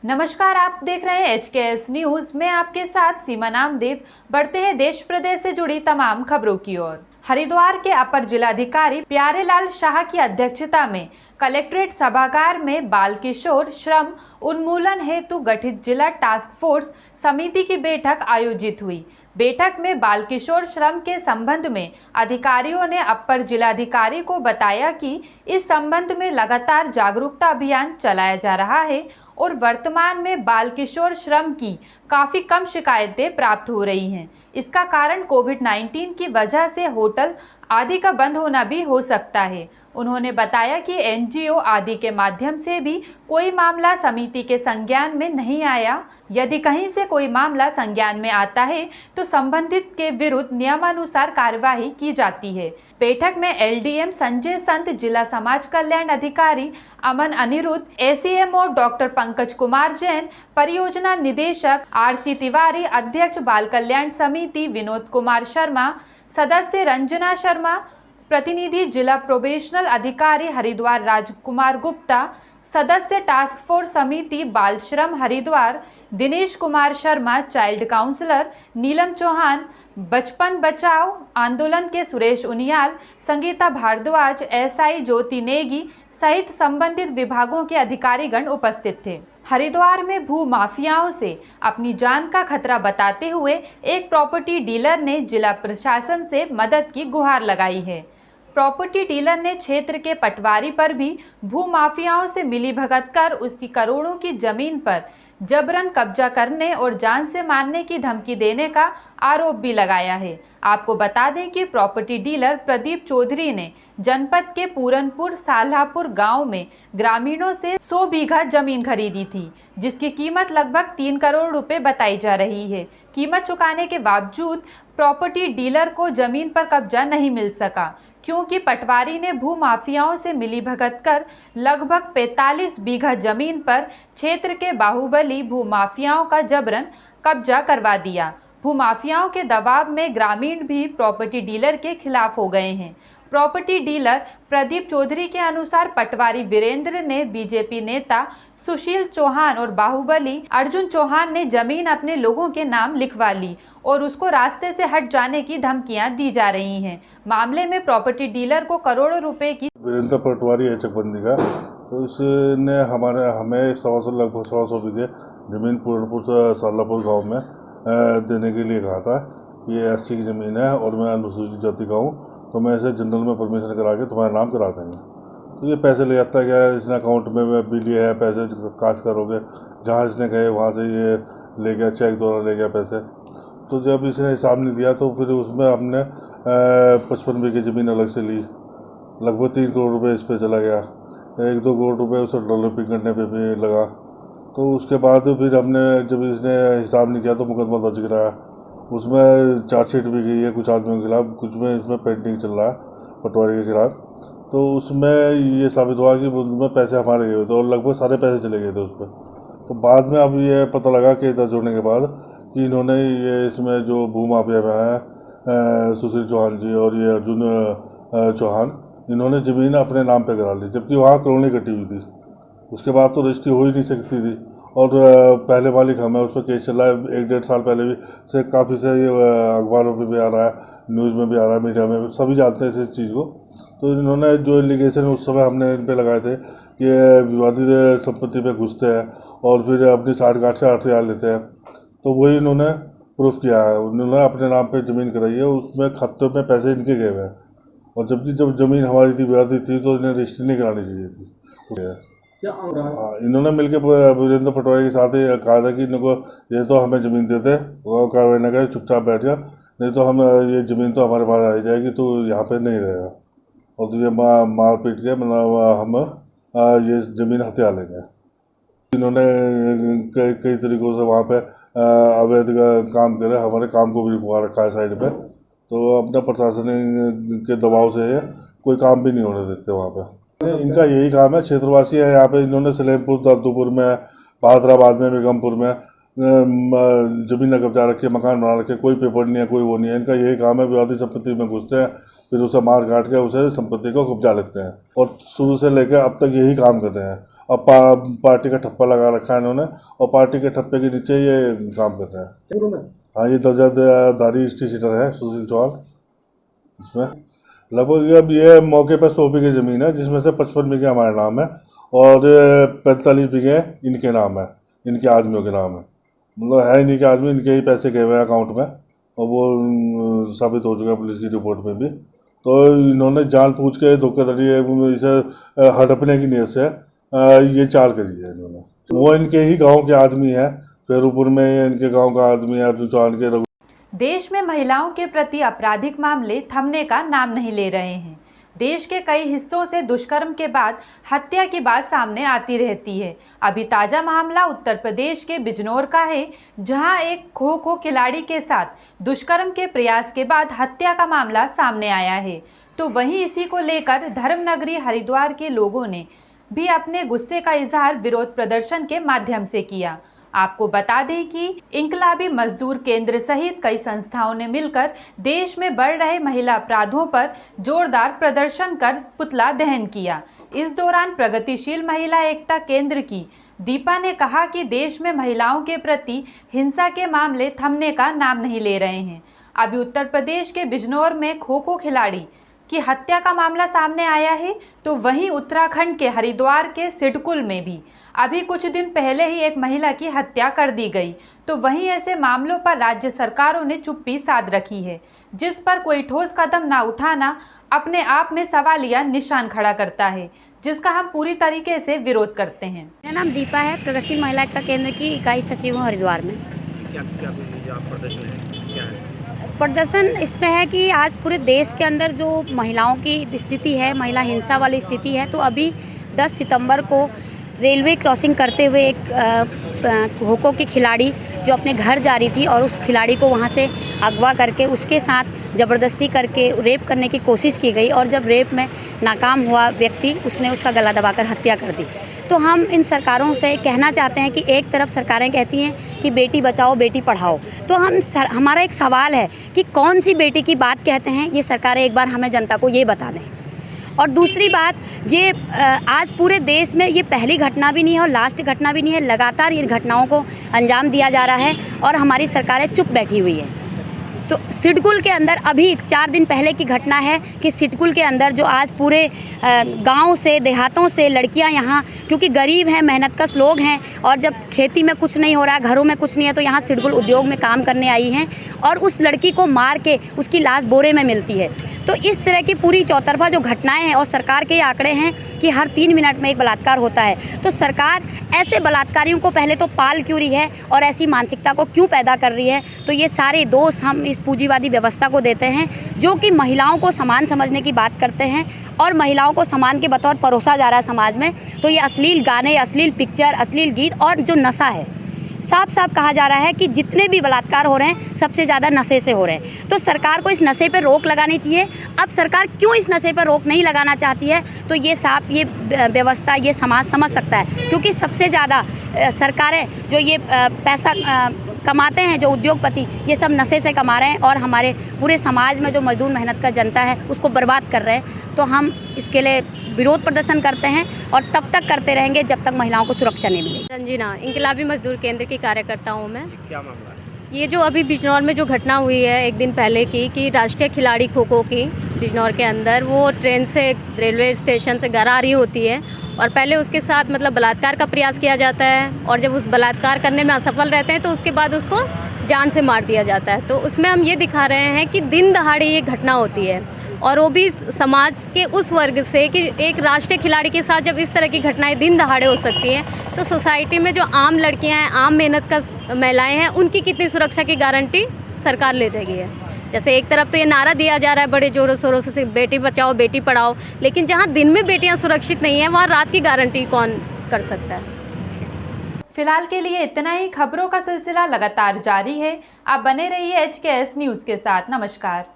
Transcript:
नमस्कार, आप देख रहे हैं HKS न्यूज में आपके साथ सीमा नामदेव। बढ़ते हैं देश प्रदेश से जुड़ी तमाम खबरों की ओर। हरिद्वार के अपर जिलाधिकारी प्यारेलाल शाह की अध्यक्षता में कलेक्ट्रेट सभागार में बाल किशोर श्रम उन्मूलन हेतु गठित जिला टास्क फोर्स समिति की बैठक आयोजित हुई। बैठक में बाल किशोर श्रम के संबंध में अधिकारियों ने अपर जिलाधिकारी को बताया कि इस संबंध में लगातार जागरूकता अभियान चलाया जा रहा है और वर्तमान में बाल किशोर श्रम की काफ़ी कम शिकायतें प्राप्त हो रही हैं। इसका कारण कोविड-19 की वजह से होटल आदि का बंद होना भी हो सकता है। उन्होंने बताया कि NGO आदि के माध्यम से भी कोई मामला समिति के संज्ञान में नहीं आया। यदि कहीं से कोई मामला संज्ञान में आता है तो संबंधित के विरुद्ध नियमानुसार कार्यवाही की जाती है। बैठक में LDM संजय संत, जिला समाज कल्याण अधिकारी अमन अनिरुद्ध, ACMO डॉक्टर पंकज कुमार जैन, परियोजना निदेशक RC तिवारी, अध्यक्ष बाल कल्याण समिति विनोद कुमार शर्मा, सदस्य रंजना शर्मा, प्रतिनिधि जिला प्रोबेशनल अधिकारी हरिद्वार राजकुमार गुप्ता, सदस्य टास्क फोर्स समिति बाल श्रम हरिद्वार दिनेश कुमार शर्मा, चाइल्ड काउंसलर नीलम चौहान, बचपन बचाओ आंदोलन के सुरेश उनियाल, संगीता भारद्वाज, SI ज्योति नेगी सहित संबंधित विभागों के अधिकारीगण उपस्थित थे। हरिद्वार में भू माफियाओं से अपनी जान का खतरा बताते हुए एक प्रॉपर्टी डीलर ने जिला प्रशासन से मदद की गुहार लगाई है। प्रॉपर्टी डीलर ने क्षेत्र के पटवारी पर भी भू माफियाओं से मिलीभगत कर उसकी करोड़ों की जमीन पर जबरन कब्जा करने और जान से मारने की धमकी देने का आरोप भी लगाया है। आपको बता दें कि प्रॉपर्टी डीलर प्रदीप चौधरी ने जनपद के पूरनपुर साल्हापुर गांव में ग्रामीणों से 100 बीघा जमीन खरीदी थी, जिसकी कीमत लगभग 3 करोड़ रुपए बताई जा रही है। कीमत चुकाने के बावजूद प्रॉपर्टी डीलर को जमीन पर कब्जा नहीं मिल सका, क्योंकि पटवारी ने भू माफियाओं से मिलीभगत कर लगभग 45 बीघा जमीन पर क्षेत्र के बाहुबली भू माफियाओं का जबरन कब्जा करवा दिया। भू माफियाओं के दबाव में ग्रामीण भी प्रॉपर्टी डीलर के खिलाफ हो गए हैं। प्रॉपर्टी डीलर प्रदीप चौधरी के अनुसार पटवारी वीरेंद्र ने बीजेपी नेता सुशील चौहान और बाहुबली अर्जुन चौहान ने जमीन अपने लोगों के नाम लिखवा ली और उसको रास्ते से हट जाने की धमकियां दी जा रही हैं। मामले में प्रॉपर्टी डीलर को करोड़ों रुपए की वीरेंद्र पटवारी है चकबंदी का, तो इसने हमें लगभग 100 बीघे जमीन पूरनपुर से सालापुर गाँव में देने के लिए कहा था। ये 80 की ज़मीन है और मैं अनुसूचित जाति का हूँ, तो मैं इसे जनरल में परमिशन करा के तुम्हारा नाम करा देंगे। तो ये पैसे ले जाता है क्या, इसने अकाउंट में भी लिए है पैसे, काश करोगे जहाँ इसने गए वहाँ से ये ले गया, चेक द्वारा ले गया पैसे। तो जब इसने हिसाब नहीं दिया तो फिर उसमें हमने 55 बीघे ज़मीन अलग से ली, लगभग 3 करोड़ रुपये इस पर चला गया। 1-2 करोड़ रुपये उसे डेवलपिंग करने पे भी लगा। तो उसके बाद फिर हमने जब इसने हिसाब नहीं किया तो मुकदमा दर्ज कराया। उसमें चार्जशीट भी गई है कुछ आदमियों के खिलाफ, कुछ में इसमें पेंडिंग चल रहा है पटवारी के खिलाफ। तो उसमें ये साबित हुआ कि उसमें पैसे हमारे गए थे और लगभग सारे पैसे चले गए थे उस पर। तो बाद में अब ये पता लगा कि दर्ज होने के बाद कि इन्होंने ये इसमें जो भू माफिया में है सुशील चौहान जी और ये अर्जुन चौहान, इन्होंने ज़मीन अपने नाम पे करा ली, जबकि वहाँ कॉलोनी कटी हुई थी। उसके बाद तो रजिस्ट्री हो ही नहीं सकती थी और पहले मालिक हम है, उस पर केस चला है 1-1.5 साल पहले भी से, काफ़ी से ये अखबारों पे भी आ रहा है, न्यूज़ में भी आ रहा है, मीडिया में सभी जानते हैं इस चीज़ को। तो इन्होंने जो एलिगेशन उस समय हमने इन पे लगाए थे कि विवादित संपत्ति पे घुसते हैं और फिर अपनी साठ-गांठ से हथियार लेते हैं, तो वही इन्होंने प्रूफ किया है। उन्होंने अपने नाम पर ज़मीन कराई है, उसमें खाते में पैसे इनके गए हुए हैं, और जबकि जब ज़मीन हमारी थी, विवादित थी, तो इन्हें रजिस्ट्री नहीं करानी चाहिए थी। इन्होंने मिलकर वीरेंद्र पटवारी के साथ ही कहा था कि इनको ये तो हमें ज़मीन देते, वो कार्रवाई न करे, चुपचाप बैठ जा, नहीं तो हम ये ज़मीन तो हमारे पास आ जाएगी, तो यहाँ पे नहीं रहेगा, और तो ये मार पीट के मतलब हम ये ज़मीन हथिया लेंगे। इन्होंने कई तरीक़ों से वहाँ पे अवैध काम करे, हमारे काम को भी रुकवा रखा है साइड पे। तो अपना प्रशासन के दबाव से कोई काम भी नहीं होने देते वहाँ पे। इनका यही काम है, क्षेत्रवासी है यहाँ पे। इन्होंने सलेमपुर, दादूपुर में, बहादुराबाद में, बेगमपुर में ज़मीन कब्जा रखे, मकान बना रखे, कोई पेपर नहीं है, कोई वो नहीं है। इनका यही काम है, विवादित संपत्ति में घुसते हैं, फिर उसे मार काट के उसे संपत्ति को कब्जा लेते हैं, और शुरू से लेकर अब तक यही काम कर रहे हैं। और पार्टी का ठप्पा लगा रखा है इन्होंने, और पार्टी के ठप्पे के नीचे ये काम कर रहे हैं। हाँ, ये दर्जाधारी स्ट्री सीटर है सुशील चौहान। इसमें लगभग अब ये मौके पर 100 बीघे ज़मीन है, जिसमें से 55 बीघे हमारे नाम है और 45 बीघे इनके नाम है, इनके आदमियों के नाम है। मतलब है इन्हीं के आदमी, इनके ही पैसे गए हुए हैं अकाउंट में, और वो साबित हो चुका है पुलिस की रिपोर्ट में भी। तो इन्होंने जानबूझ के धोखाधड़ी इसे हड़पने की नीयत से ये चाल करी है इन्होंने। वो इनके ही गांव के आदमी है, फेरूपुर में इनके गांव का आदमी है अर्जुन चौहान के। देश में महिलाओं के प्रति आपराधिक मामले थमने का नाम नहीं ले रहे हैं। देश के कई हिस्सों से दुष्कर्म के बाद हत्या की बात सामने आती रहती है। अभी ताजा मामला उत्तर प्रदेश के बिजनौर का है, जहां एक खो-खो खिलाड़ी के साथ दुष्कर्म के प्रयास के बाद हत्या का मामला सामने आया है। तो वहीं इसी को लेकर धर्मनगरी हरिद्वार के लोगों ने भी अपने गुस्से का इजहार विरोध प्रदर्शन के माध्यम से किया। आपको बता दें कि इंकलाबी मजदूर केंद्र सहित कई संस्थाओं ने मिलकर देश में बढ़ रहे महिला अपराधों पर जोरदार प्रदर्शन कर पुतला दहन किया। इस दौरान प्रगतिशील महिला एकता केंद्र की दीपा ने कहा कि देश में महिलाओं के प्रति हिंसा के मामले थमने का नाम नहीं ले रहे हैं। अभी उत्तर प्रदेश के बिजनौर में खो-खो खिलाड़ी की हत्या का मामला सामने आया है, तो वहीं उत्तराखंड के हरिद्वार के सिडकुल में भी अभी कुछ दिन पहले ही एक महिला की हत्या कर दी गई। तो वहीं ऐसे मामलों पर राज्य सरकारों ने चुप्पी साध रखी है, जिस पर कोई ठोस कदम ना उठाना अपने आप में सवालिया निशान खड़ा करता है, जिसका हम पूरी तरीके से विरोध करते हैं। मेरा नाम दीपा है, प्रगतिशील महिला एकता केंद्र की इकाई सचिव हूँ हरिद्वार में। प्रदर्शन इसमें है कि आज पूरे देश के अंदर जो महिलाओं की स्थिति है, महिला हिंसा वाली स्थिति है, तो अभी 10 सितंबर को रेलवे क्रॉसिंग करते हुए एक खो-खो की खिलाड़ी जो अपने घर जा रही थी और उस खिलाड़ी को वहां से अगवा करके उसके साथ ज़बरदस्ती करके रेप करने की कोशिश की गई, और जब रेप में नाकाम हुआ व्यक्ति, उसने उसका गला दबाकर हत्या कर दी। तो हम इन सरकारों से कहना चाहते हैं कि एक तरफ सरकारें कहती हैं कि बेटी बचाओ बेटी पढ़ाओ, तो हमारा एक सवाल है कि कौन सी बेटी की बात कहते हैं, ये सरकारें एक बार हमें जनता को ये बता दें। और दूसरी बात, ये आज पूरे देश में ये पहली घटना भी नहीं है और लास्ट घटना भी नहीं है, लगातार इन घटनाओं को अंजाम दिया जा रहा है और हमारी सरकारें चुप बैठी हुई है। तो सिडकुल के अंदर अभी 4 दिन पहले की घटना है कि सिडकुल के अंदर जो आज पूरे गांव से, देहातों से लड़कियां यहाँ, क्योंकि गरीब हैं, मेहनतकश लोग हैं, और जब खेती में कुछ नहीं हो रहा है, घरों में कुछ नहीं है, तो यहाँ सिडकुल उद्योग में काम करने आई हैं और उस लड़की को मार के उसकी लाश बोरे में मिलती है। तो इस तरह की पूरी चौतरफा जो घटनाएं हैं, और सरकार के आंकड़े हैं कि हर 3 मिनट में एक बलात्कार होता है, तो सरकार ऐसे बलात्कारियों को पहले तो पाल क्यों रही है और ऐसी मानसिकता को क्यों पैदा कर रही है। तो ये सारे दोष हम इस पूंजीवादी व्यवस्था को देते हैं, जो कि महिलाओं को समान समझने की बात करते हैं और महिलाओं को समान के बतौर परोसा जा रहा है समाज में। तो ये अश्लील गाने, अश्लील पिक्चर, अश्लील गीत और जो नशा है, साफ साफ कहा जा रहा है कि जितने भी बलात्कार हो रहे हैं सबसे ज़्यादा नशे से हो रहे हैं। तो सरकार को इस नशे पर रोक लगानी चाहिए। अब सरकार क्यों इस नशे पर रोक नहीं लगाना चाहती है, तो ये साफ ये व्यवस्था, ये समाज समझ सकता है, क्योंकि सबसे ज़्यादा सरकारें जो ये पैसा कमाते हैं, जो उद्योगपति, ये सब नशे से कमा रहे हैं और हमारे पूरे समाज में जो मजदूर मेहनत का जनता है उसको बर्बाद कर रहे हैं। तो हम इसके लिए विरोध प्रदर्शन करते हैं और तब तक करते रहेंगे जब तक महिलाओं को सुरक्षा नहीं मिलेगी। रंजीना, इंकलाबी मजदूर केंद्र की कार्यकर्ता हूँ मैं। क्या मामला है? ये जो अभी बिजनौर में जो घटना हुई है एक दिन पहले की, कि राष्ट्रीय खिलाड़ी खो-खो की बिजनौर के अंदर, वो ट्रेन से रेलवे स्टेशन से घर आ रही होती है और पहले उसके साथ मतलब बलात्कार का प्रयास किया जाता है, और जब उस बलात्कार करने में असफल रहते हैं तो उसके बाद उसको जान से मार दिया जाता है। तो उसमें हम ये दिखा रहे हैं कि दिन दहाड़े ये घटना होती है, और वो भी समाज के उस वर्ग से कि एक राष्ट्रीय खिलाड़ी के साथ जब इस तरह की घटनाएं दिन दहाड़े हो सकती हैं, तो सोसाइटी में जो आम लड़कियां हैं, आम मेहनत का महिलाएं हैं, उनकी कितनी सुरक्षा की गारंटी सरकार ले रही है। जैसे एक तरफ तो ये नारा दिया जा रहा है बड़े जोरों शोरों से, बेटी बचाओ बेटी पढ़ाओ, लेकिन जहाँ दिन में बेटियाँ सुरक्षित नहीं हैं वहाँ रात की गारंटी कौन कर सकता है। फिलहाल के लिए इतना ही। खबरों का सिलसिला लगातार जारी है। आप बने रहिए HKS न्यूज़ के साथ। नमस्कार।